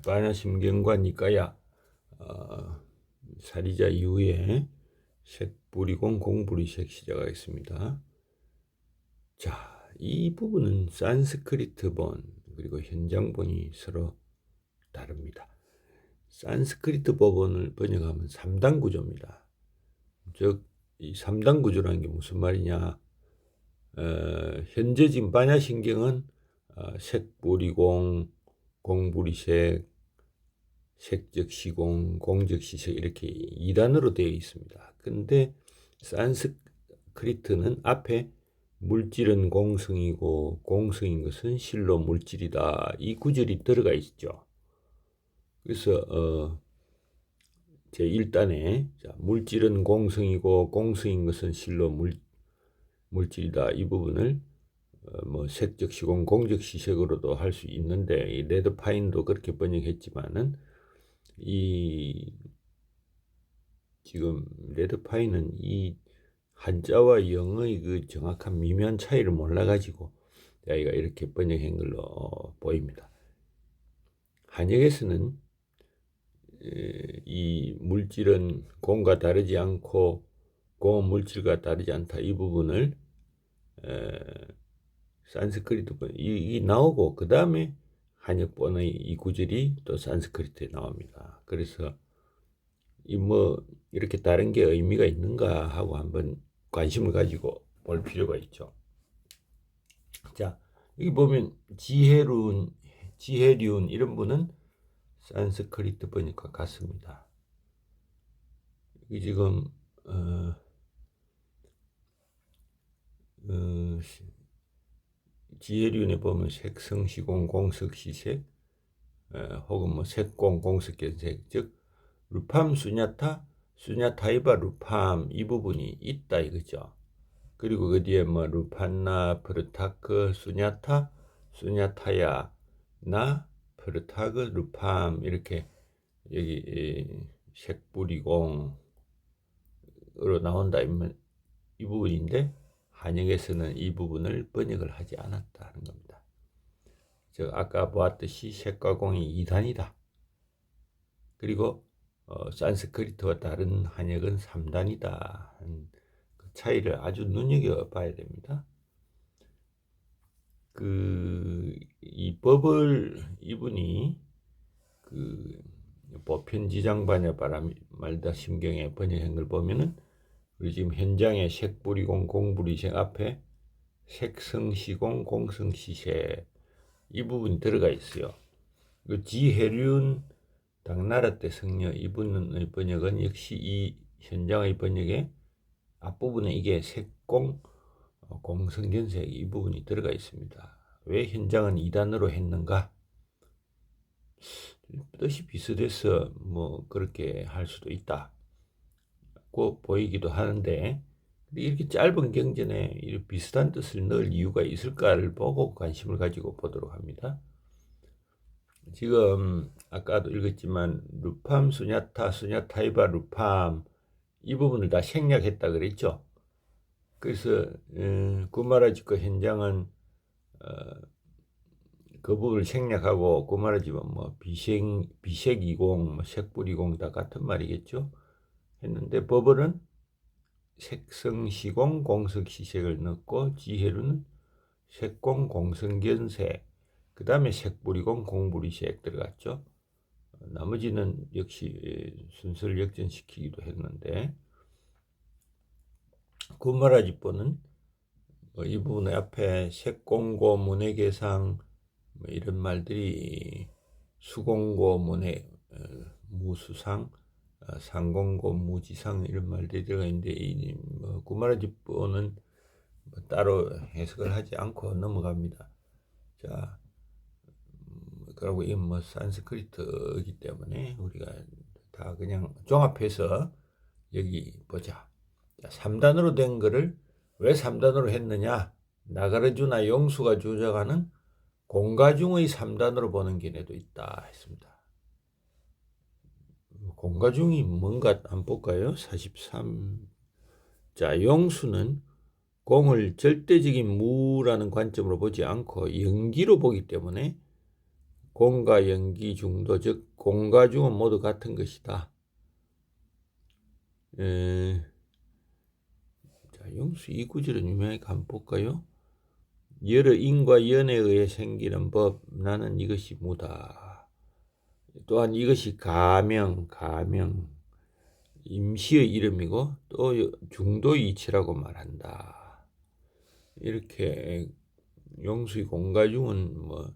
반야심경과 니까야 사리자 이후에 색부리공 공부리색 시작하겠습니다. 자, 이 부분은 산스크리트본 그리고 현장본이 서로 다릅니다. 산스크리트 법원을 번역하면 3단 구조입니다. 즉, 이 3단 구조라는 게 무슨 말이냐? 현재 지금 반야심경은 색부리공, 공부리색, 색적 시공, 공적 시색 이렇게 2단으로 되어 있습니다. 근데 산스크리트는 앞에 물질은 공성이고 공성인 것은 실로 물질이다. 이 구절이 들어가 있죠. 그래서 제1단에 물질은 공성이고 공성인 것은 실로 물질이다. 이 부분을 뭐 색적 시공, 공적 시색으로도 할 수 있는데 이 레드파인도 그렇게 번역했지만은 지금 레드파인은 이 한자와 영의 그 정확한 미묘한 차이를 몰라가지고 아이가 이렇게 번역한 걸로 보입니다. 한역에서는 이 물질은 공과 다르지 않고 공은 물질과 다르지 않다. 이 부분을 산스크리트본 이 나오고 그 다음에 한역본의 이 구절이 또 산스크리트에 나옵니다. 그래서 이 뭐 이렇게 다른 게 의미가 있는가 하고 한번 관심을 가지고 볼 필요가 있죠. 자, 여기 보면 지혜륜 이런 분은 산스크리트 번역과 같습니다. 여기 지금 지혜륜에 보면 색성시공 공석시색 혹은 뭐 색공 공석견색 즉 루팜 수냐타 수냐타이바 루팜 이 부분이 있다 이거죠. 그리고 그 뒤에 뭐 루판나 프르타크 수냐타 수냐타야 나 프르타그 루팜 이렇게 여기 색부리공으로 나온다 이 부분인데 한역에서는 이 부분을 번역을 하지 않았다는 겁니다. 즉 아까 보았듯이 색과 공이 2단이다. 그리고 산스크리트와 다른 한역은 3단이다. 그 차이를 아주 눈여겨봐야 됩니다. 이 법을 이분이 보편지장반야 말다 심경에 번역한 걸 보면은 우리 지금 현장에 색부리공 공부리색 앞에 색성시공 공성시색 이 부분이 들어가 있어요. 그 지혜륜 당나라 때 성녀 이분의 번역은 역시 이 현장의 번역에 앞부분에 이게 색공 공성견색 이 부분이 들어가 있습니다. 왜 현장은 2단으로 했는가? 뜻이 비슷해서 뭐 그렇게 할 수도 있다고 보이기도 하는데 이렇게 짧은 경전에 이렇게 비슷한 뜻을 넣을 이유가 있을까를 보고 관심을 가지고 보도록 합니다. 지금 아까도 읽었지만 루팜 수냐타 수냐타이바 루팜 이 부분을 다 생략했다 그랬죠. 그래서 구마라집과 현장은 그 부분을 생략하고 구마라집은 뭐 비색이공 뭐 색불이공 다 같은 말이겠죠. 했는데 버블은 색성시공 공석시색을 넣고 지혜로는 색공 공성견색 그 다음에 색불이공 공부리색 들어갔죠. 나머지는 역시 순서를 역전시키기도 했는데 구마라집보는 이 부분의 앞에 색공고 문해계상 뭐 이런 말들이 수공고 문해 무수상 상공고 무지상 이런 말들이 들어가 있는데 이 구마라집보는 따로 해석을 하지 않고 넘어갑니다. 자, 그리고 이건 뭐 산스크리트이기 때문에 우리가 다 그냥 종합해서 여기 보자. 3단으로 된 거를 왜 3단으로 했느냐? 나가르주나 용수가 주장하는 공가중의 3단으로 보는 견해도 있다 했습니다. 공가중이 뭔가 한번 볼까요? 43. 자, 용수는 공을 절대적인 무라는 관점으로 보지 않고 연기로 보기 때문에 공과 연기 중도, 즉 공과 중은 모두 같은 것이다. 자, 용수 이 구절은 유명하게 한번 볼까요? 여러 인과 연에 의해 생기는 법, 나는 이것이 무다. 또한 이것이 가명, 임시의 이름이고 또 중도의 이치라고 말한다. 이렇게 용수의 공과중은 뭐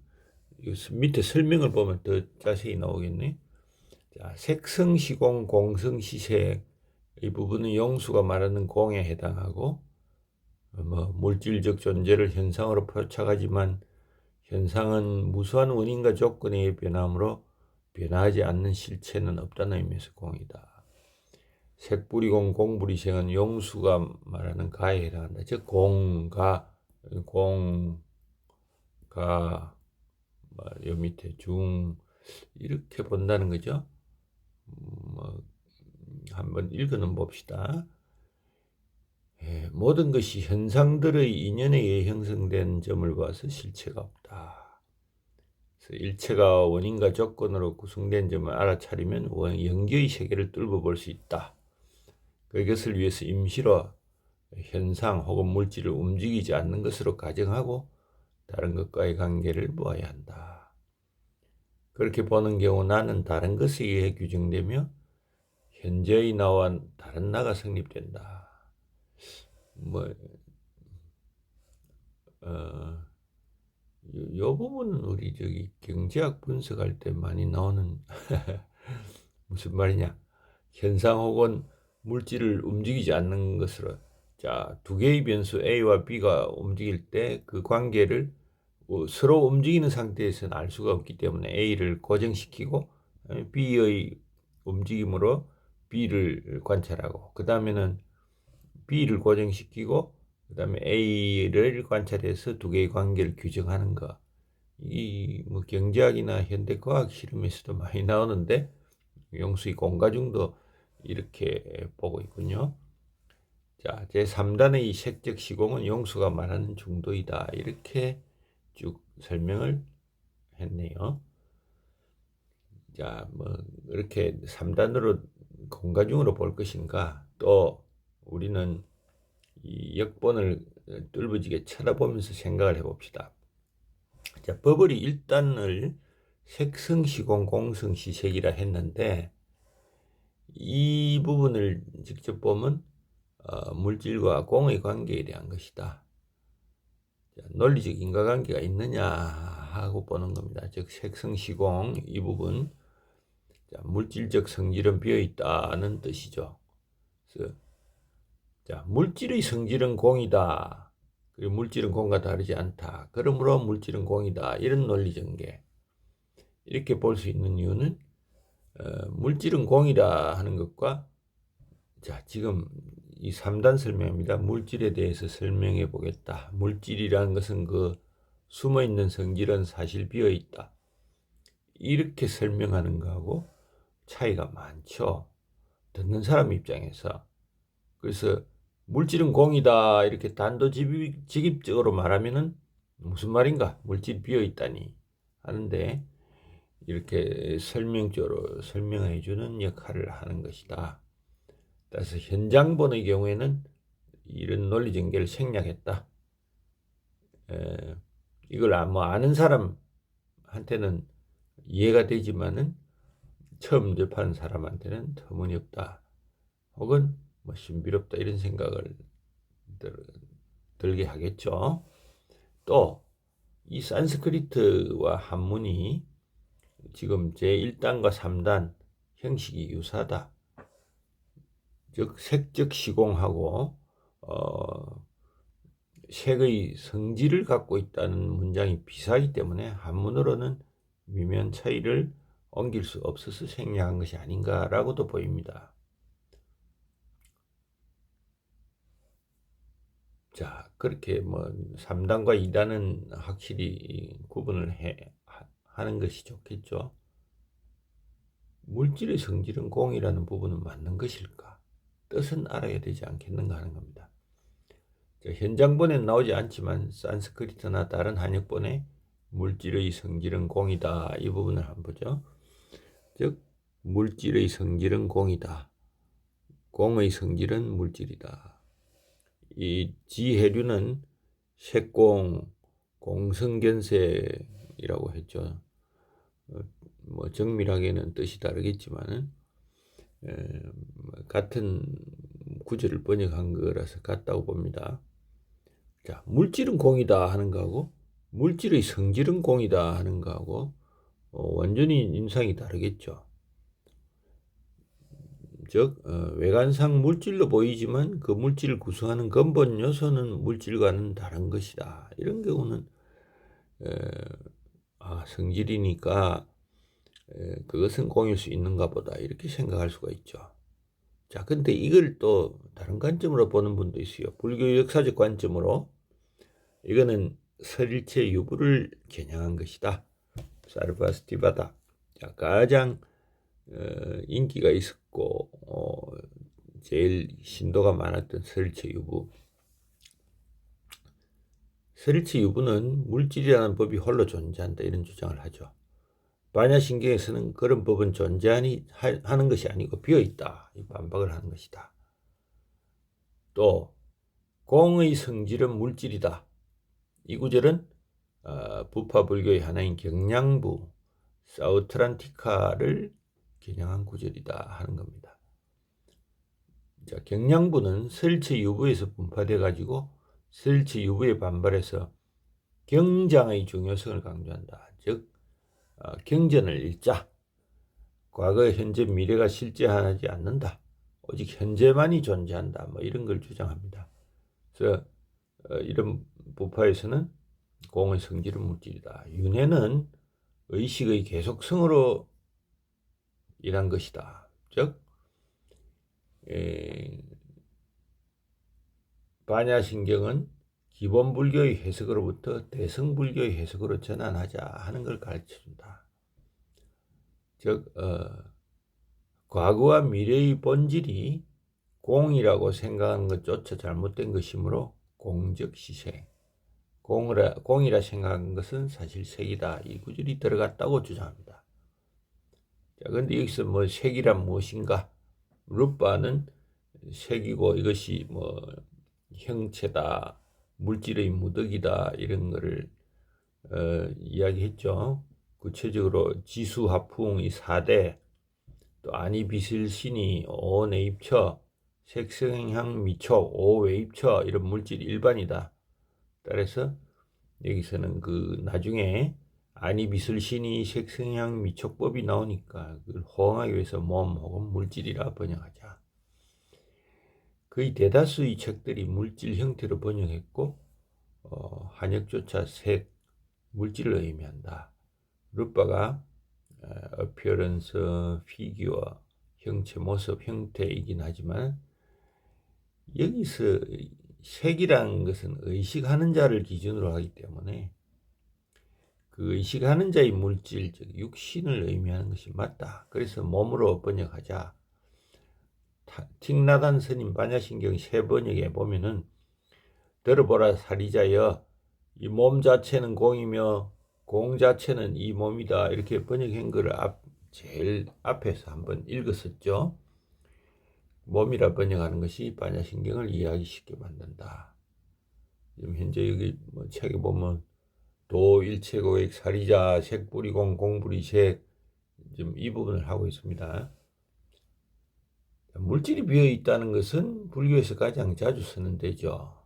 밑에 설명을 보면 더 자세히 나오겠네. 자, 색성시공, 공성시색 이 부분은 용수가 말하는 공에 해당하고 뭐 물질적 존재를 현상으로 포착하지만 현상은 무수한 원인과 조건에 의해 변함으로 변하지 않는 실체는 없다는 의미에서 공이다. 색불이공, 공불이생은 용수가 말하는 가에 해당한다. 즉 공가, 요 밑에 중 이렇게 본다는 거죠. 뭐 한번 읽어는 봅시다. 모든 것이 현상들의 인연에 의해 형성된 점을 봐서 실체가 없다. 그래서 일체가 원인과 조건으로 구성된 점을 알아차리면 연기의 세계를 뚫어 볼 수 있다. 그것을 위해서 임시로 현상 혹은 물질을 움직이지 않는 것으로 가정하고 다른 것과의 관계를 보아야 한다. 그렇게 보는 경우 나는 다른 것에 의해 규정되며 현재의 나와 다른 나가 성립된다. 요 부분은 우리 경제학 분석할 때 많이 나오는 무슨 말이냐? 현상 혹은 물질을 움직이지 않는 것으로, 자, 두 개의 변수 A와 B가 움직일 때 그 관계를 서로 움직이는 상태에서는 알 수가 없기 때문에 A를 고정시키고 B의 움직임으로 B를 관찰하고 그 다음에는 B를 고정시키고 그 다음에 A를 관찰해서 두 개의 관계를 규정하는 거. 이 뭐 경제학이나 현대과학 실험에서도 많이 나오는데 용수의 공과중도 이렇게 보고 있군요. 자, 제3단의 색적 시공은 용수가 말하는 중도이다. 이렇게 쭉 설명을 했네요. 자, 뭐 이렇게 3단으로 공과중으로 볼 것인가? 또 우리는 이 역본을 뚫어지게 쳐다보면서 생각을 해봅시다. 자, 버블이 1단을 색성시공, 공성시색이라 했는데 이 부분을 직접 보면 물질과 공의 관계에 대한 것이다. 자, 논리적 인과관계가 있느냐 하고 보는 겁니다. 즉 색성시공 이 부분, 자, 물질적 성질은 비어있다는 뜻이죠. 그래서 자, 물질의 성질은 공이다. 그리고 물질은 공과 다르지 않다. 그러므로 물질은 공이다. 이런 논리 전개. 이렇게 볼 수 있는 이유는 물질은 공이다 하는 것과, 자, 지금 이 3단 설명입니다. 물질에 대해서 설명해 보겠다. 물질이라는 것은 그 숨어 있는 성질은 사실 비어 있다. 이렇게 설명하는 거하고 차이가 많죠. 듣는 사람 입장에서. 그래서 물질은 공이다 이렇게 단도직입적으로 말하면은 무슨 말인가? 물질이 비어 있다니 하는데 이렇게 설명적으로 설명해 주는 역할을 하는 것이다. 따라서 현장본의 경우에는 이런 논리 전개를 생략했다. 이걸 뭐 아는 사람한테는 이해가 되지만은 처음 접하는 사람한테는 터무니없다. 혹은 뭐 신비롭다 이런 생각을 들게 하겠죠. 또 이 산스크리트와 한문이 지금 제1단과 3단 형식이 유사하다. 즉 색적 시공하고 색의 성질을 갖고 있다는 문장이 비슷하기 때문에 한문으로는 미묘한 차이를 옮길 수 없어서 생략한 것이 아닌가라고도 보입니다. 자, 그렇게 뭐 3단과 2단은 확실히 구분을 하는 것이 좋겠죠. 물질의 성질은 공이라는 부분은 맞는 것일까? 뜻은 알아야 되지 않겠는가 하는 겁니다. 자, 현장본엔 나오지 않지만 산스크리트나 다른 한역본에 물질의 성질은 공이다. 이 부분을 한번 보죠. 즉 물질의 성질은 공이다. 공의 성질은 물질이다. 이 지해류는 색공, 공성견색이라고 했죠. 뭐 정밀하게는 뜻이 다르겠지만은 같은 구절을 번역한 거라서 같다고 봅니다. 자, 물질은 공이다 하는 거하고 물질의 성질은 공이다 하는 거하고 완전히 인상이 다르겠죠. 즉 외관상 물질로 보이지만 그 물질을 구성하는 근본 요소는 물질과는 다른 것이다. 이런 경우는 성질이니까 그것은 공일 수 있는가 보다 이렇게 생각할 수가 있죠. 자, 근데 이걸 또 다른 관점으로 보는 분도 있어요. 불교 역사적 관점으로 이거는 설일체 유부를 겨냥한 것이다. 사르바스티바다. 자, 가장 인기가 있었고 제일 신도가 많았던 설일체 유부. 설일체 유부는 물질이라는 법이 홀로 존재한다 이런 주장을 하죠. 반야신경에서는 그런 법은 존재하는 것이 아니고 비어있다. 이 반박을 하는 것이다. 또 공의 성질은 물질이다. 이 구절은 부파 불교의 하나인 경량부 사우트란티카를 겨냥한 구절이다 하는 겁니다. 자, 경량부는 설체 유부에서 분파돼 가지고 설체 유부에 반발해서 경장의 중요성을 강조한다. 즉 경전을 읽자. 과거, 현재, 미래가 실제하지 않는다. 오직 현재만이 존재한다. 뭐 이런 걸 주장합니다. 그래서 이런 부파에서는 공의 성질은 물질이다. 윤회는 의식의 계속성으로 일한 것이다. 즉 반야신경은 기본 불교의 해석으로부터 대성 불교의 해석으로 전환하자 하는 걸 가르쳐준다. 즉 과거와 미래의 본질이 공이라고 생각하는 것조차 잘못된 것이므로 공적 시세, 공이라 생각하는 것은 사실 색이다. 이 구절이 들어갔다고 주장합니다. 자, 그런데 여기서 뭐 색이란 무엇인가? 루파는 색이고 이것이 뭐 형체다, 물질의 무덕이다 이런 거를 이야기했죠. 구체적으로 지수화풍이 4대, 또 아니비슬신이 5내입처, 색성향 미촉 5외입처 이런 물질이 일반이다. 따라서 여기서는 그 나중에 아니비슬신이 색성향 미촉법이 나오니까 그걸 호응하기 위해서 몸 혹은 물질이라 번역하자. 거의 대다수의 책들이 물질 형태로 번역했고 한역조차 색, 물질을 의미한다. 루파가 appearance, figure, 형체, 모습, 형태이긴 하지만 여기서 색이라는 것은 의식하는 자를 기준으로 하기 때문에 그 의식하는 자의 물질, 즉 육신을 의미하는 것이 맞다. 그래서 몸으로 번역하자. 틱나단 스님 반야신경 세 번역에 보면은 들어보라 사리자여 이 몸 자체는 공이며 공 자체는 이 몸이다 이렇게 번역한 거를 제일 앞에서 한번 읽었었죠. 몸이라 번역하는 것이 반야신경을 이해하기 쉽게 만든다. 지금 현재 여기 뭐 책에 보면 도 일체고액 사리자 색뿌리공 공부리색 지금 이 부분을 하고 있습니다. 물질이 비어 있다는 것은 불교에서 가장 자주 쓰는 데죠.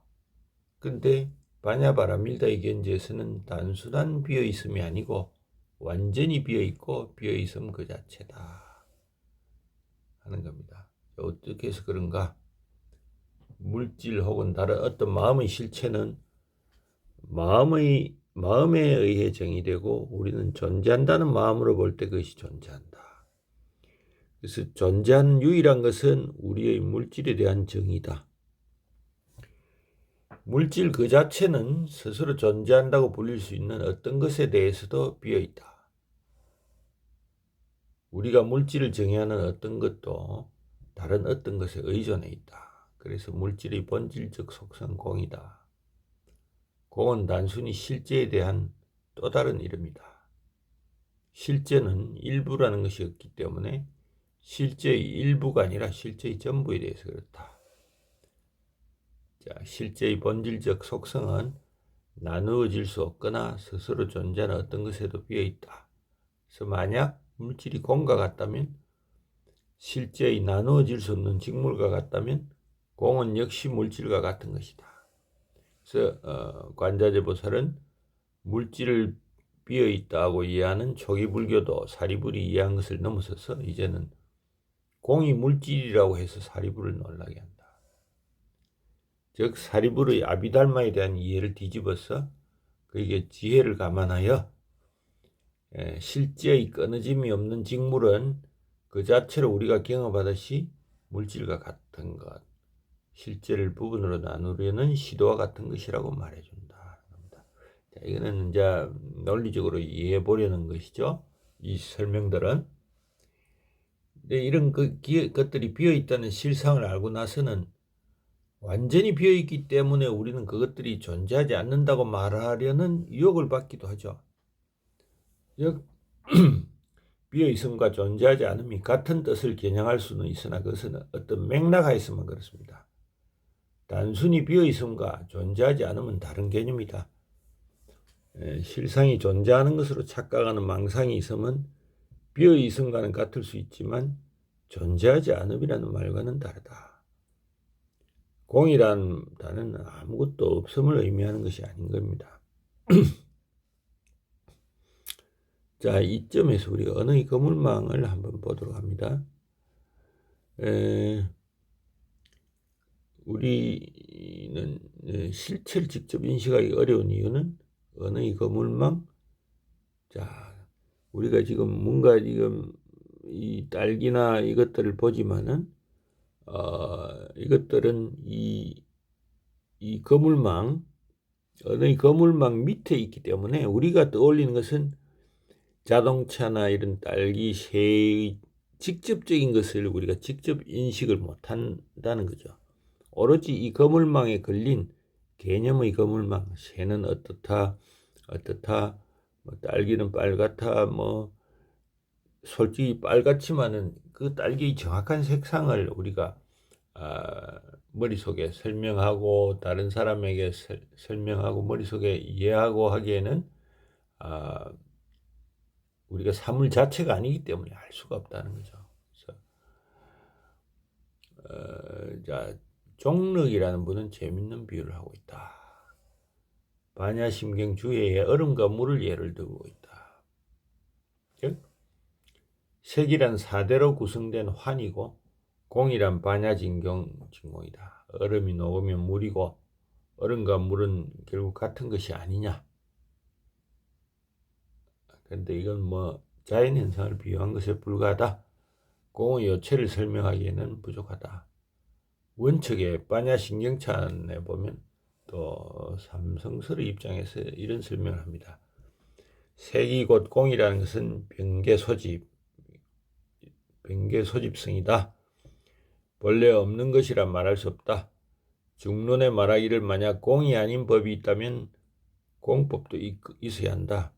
근데 바냐바라밀다의 견지에서는 단순한 비어 있음이 아니고 완전히 비어 있고 비어 있음 그 자체다 하는 겁니다. 어떻게 해서 그런가? 물질 혹은 다른 어떤 마음의 실체는 마음에 의해 정의되고 우리는 존재한다는 마음으로 볼 때 그것이 존재한다. 그래서 존재하는 유일한 것은 우리의 물질에 대한 정의다. 물질 그 자체는 스스로 존재한다고 불릴 수 있는 어떤 것에 대해서도 비어있다. 우리가 물질을 정의하는 어떤 것도 다른 어떤 것에 의존해 있다. 그래서 물질의 본질적 속성 공이다. 공은 단순히 실제에 대한 또 다른 이름이다. 실제는 일부라는 것이 없기 때문에 실제의 일부가 아니라 실제의 전부에 대해서 그렇다. 자, 실제의 본질적 속성은 나누어질 수 없거나 스스로 존재하는 어떤 것에도 비어있다. 그래서 만약 물질이 공과 같다면, 실제의 나누어질 수 없는 직물과 같다면 공은 역시 물질과 같은 것이다. 그래서 관자재보살은 물질을 비어있다고 이해하는 초기 불교도 사리불이 이해한 것을 넘어서서 이제는 공이 물질이라고 해서 사리불을 놀라게 한다. 즉 사리불의 아비달마에 대한 이해를 뒤집어서 그에게 지혜를 감안하여 실제의 끊어짐이 없는 직물은 그 자체로 우리가 경험하듯이 물질과 같은 것, 실제를 부분으로 나누려는 시도와 같은 것이라고 말해준다. 자, 이거는 이제 논리적으로 이해해 보려는 것이죠. 이 설명들은. 근데 이런 것들이 비어있다는 실상을 알고 나서는 완전히 비어있기 때문에 우리는 그것들이 존재하지 않는다고 말하려는 유혹을 받기도 하죠. 즉 비어있음과 존재하지 않음이 같은 뜻을 겨냥할 수는 있으나 그것은 어떤 맥락하에서만 그렇습니다. 단순히 비어있음과 존재하지 않음은 다른 개념이다. 실상이 존재하는 것으로 착각하는 망상이 있으면 비어있음과는 같을 수 있지만 존재하지 않음이라는 말과는 다르다. 공이란 단어는 아무것도 없음을 의미하는 것이 아닌 겁니다. 자, 이점에서 우리가 언어의 거물망을 한번 보도록 합니다. 우리는 실체를 직접 인식하기 어려운 이유는 언어의 거물망. 자, 우리가 지금 뭔가 지금 이 딸기나 이것들을 보지만은 이것들은 이 거물망, 언어의 거물망 밑에 있기 때문에 우리가 떠올리는 것은 자동차나 이런 딸기, 새의 직접적인 것을 우리가 직접 인식을 못한다는 거죠. 오로지 이 거물망에 걸린 개념의 거물망, 새는 어떻다, 뭐 딸기는 빨갛다, 뭐 솔직히 빨갛지만은 그 딸기의 정확한 색상을 우리가 머릿속에 설명하고 다른 사람에게 설명하고 머릿속에 이해하고 하기에는 우리가 사물 자체가 아니기 때문에 알 수가 없다는 거죠. 그래서 자, 종륵이라는 분은 재밌는 비유를 하고 있다. 반야심경 주해에 얼음과 물을 예를 들고 있다. 즉 색이란 사대로 구성된 환이고 공이란 반야진경이다. 얼음이 녹으면 물이고 얼음과 물은 결국 같은 것이 아니냐. 그런데 이건 뭐 자연현상을 비유한 것에 불과하다. 공의 요체를 설명하기에는 부족하다. 원칙의 반야신경찬에 보면 또 삼성설의 입장에서 이런 설명을 합니다. 색이 곧 공이라는 것은 변개 소집성이다. 본래 없는 것이라 말할 수 없다. 중론에 말하기를 만약 공이 아닌 법이 있다면 공법도 있어야 한다.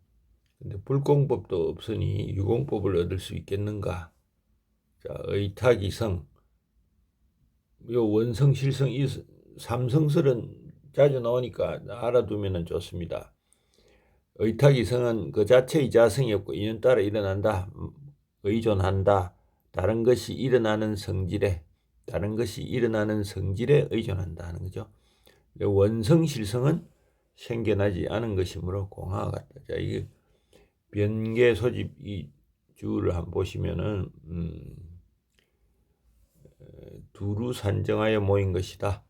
근데 불공법도 없으니 유공법을 얻을 수 있겠는가? 자, 의탁이성, 요 원성, 실성, 이 삼성설은 자주 나오니까 알아두면 좋습니다. 의탁이성은 그 자체의 자성이 없고 이는 따라 일어난다, 의존한다. 다른 것이 일어나는 성질에 의존한다 하는 거죠. 원성, 실성은 생겨나지 않은 것이므로 공하와 같다. 자, 이게 변개 소집 이 주를 한번 보시면은 두루 산정하여 모인 것이다.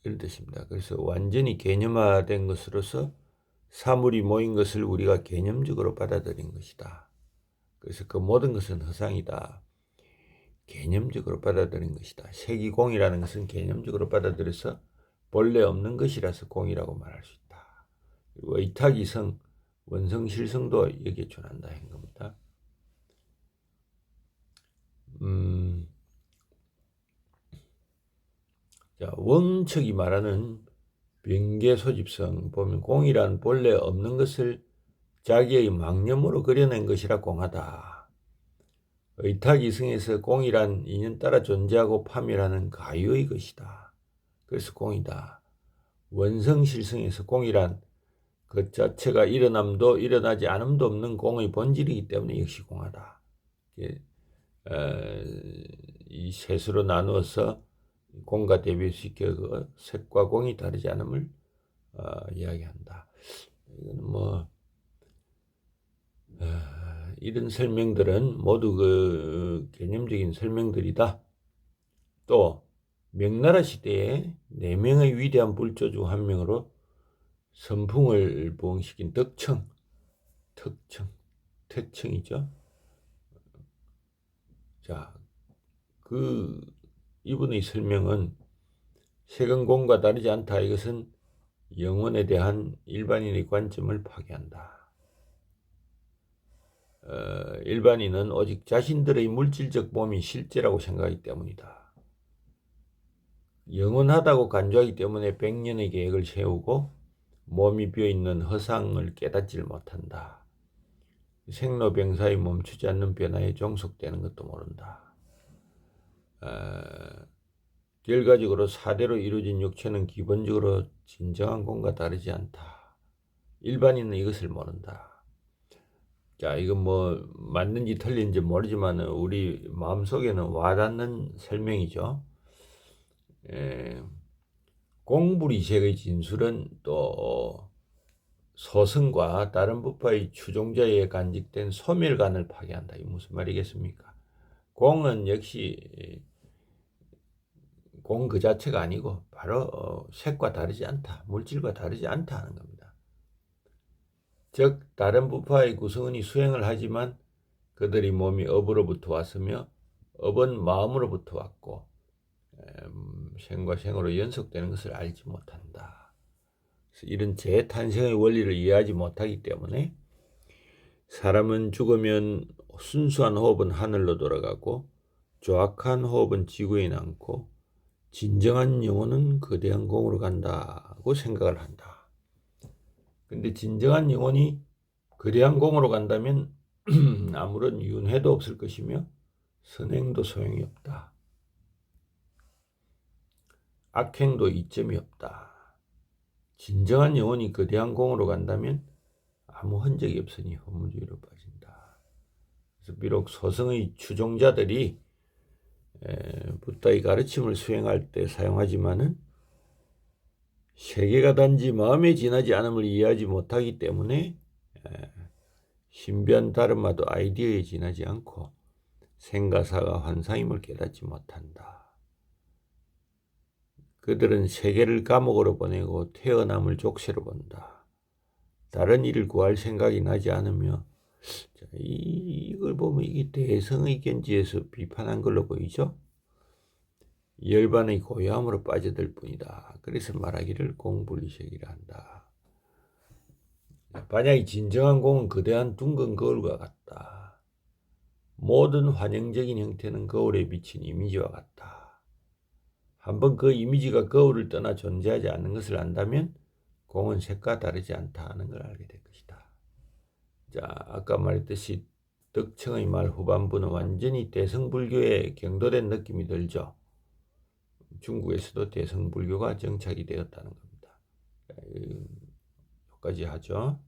이런 뜻입니다. 그래서 완전히 개념화된 것으로서 사물이 모인 것을 우리가 개념적으로 받아들인 것이다. 그래서 그 모든 것은 허상이다. 개념적으로 받아들인 것이다. 색이 공이라는 것은 개념적으로 받아들여서 본래 없는 것이라서 공이라고 말할 수 있다. 그리고 의탁이성, 원성, 실성도 여기에 준한다 한 겁니다. 자, 원척이 말하는 병계 소집성 보면 공이란 본래 없는 것을 자기의 망념으로 그려낸 것이라 공하다. 의탁이승에서 공이란 인연 따라 존재하고 파멸하는 가유의 것이다. 그래서 공이다. 원성실성에서 공이란 그 자체가 일어남도 일어나지 않음도 없는 공의 본질이기 때문에 역시 공하다. 이 셋으로 나누어서 공과 대비시켜 그 색과 공이 다르지 않음을 이야기한다. 이건 뭐 이런 설명들은 모두 그 개념적인 설명들이다. 또 명나라 시대에 4명의 위대한 불조 중 한 명으로 선풍을 부흥시킨 태청이죠. 자, 이분의 설명은 색은공과 다르지 않다. 이것은 영혼에 대한 일반인의 관점을 파괴한다. 일반인은 오직 자신들의 물질적 몸이 실제라고 생각하기 때문이다. 영원하다고 간주하기 때문에 백년의 계획을 세우고 몸이 비어있는 허상을 깨닫지를 못한다. 생로병사에 멈추지 않는 변화에 종속되는 것도 모른다. 결과적으로 사대로 이루어진 육체는 기본적으로 진정한 공과 다르지 않다. 일반인은 이것을 모른다. 자, 이건 뭐 맞는지 틀린지 모르지만 우리 마음속에는 와닿는 설명이죠. 공불이색의 진술은 또 소승과 다른 부파의 추종자에 간직된 소멸관을 파괴한다. 이게 무슨 말이겠습니까? 공은 역시 공 그 자체가 아니고 바로 색과 다르지 않다. 물질과 다르지 않다 하는 겁니다. 즉 다른 부파의 구성원이 수행을 하지만 그들의 몸이 업으로부터 왔으며 업은 마음으로부터 왔고 생과 생으로 연속되는 것을 알지 못한다. 그래서 이런 재탄생의 원리를 이해하지 못하기 때문에 사람은 죽으면 순수한 호흡은 하늘로 돌아가고 조악한 호흡은 지구에 남고 진정한 영혼은 거대한 공으로 간다고 생각을 한다. 근데 진정한 영혼이 거대한 공으로 간다면 아무런 윤회도 없을 것이며 선행도 소용이 없다. 악행도 이점이 없다. 진정한 영혼이 거대한 공으로 간다면 아무 흔적이 없으니 허무주의로 빠진다. 그래서 비록 소승의 추종자들이 부다의 가르침을 수행할 때 사용하지만은 세계가 단지 마음에 지나지 않음을 이해하지 못하기 때문에 신변 다름마도 아이디어에 지나지 않고 생가사가 환상임을 깨닫지 못한다. 그들은 세계를 감옥으로 보내고 태어남을 족쇄로 본다. 다른 일을 구할 생각이 나지 않으며 이걸 보면 이게 대성의 견지에서 비판한 걸로 보이죠. 열반의 고요함으로 빠져들 뿐이다. 그래서 말하기를 공불이색이라 한다. 만약에 진정한 공은 거대한 둥근 거울과 같다. 모든 환영적인 형태는 거울에 비친 이미지와 같다. 한번 그 이미지가 거울을 떠나 존재하지 않는 것을 안다면 공은 색과 다르지 않다는 걸 알게 될 것이다. 자, 아까 말했듯이 덕청의 말 후반부는 완전히 대성불교에 경도된 느낌이 들죠. 중국에서도 대성불교가 정착이 되었다는 겁니다. 여기까지 하죠.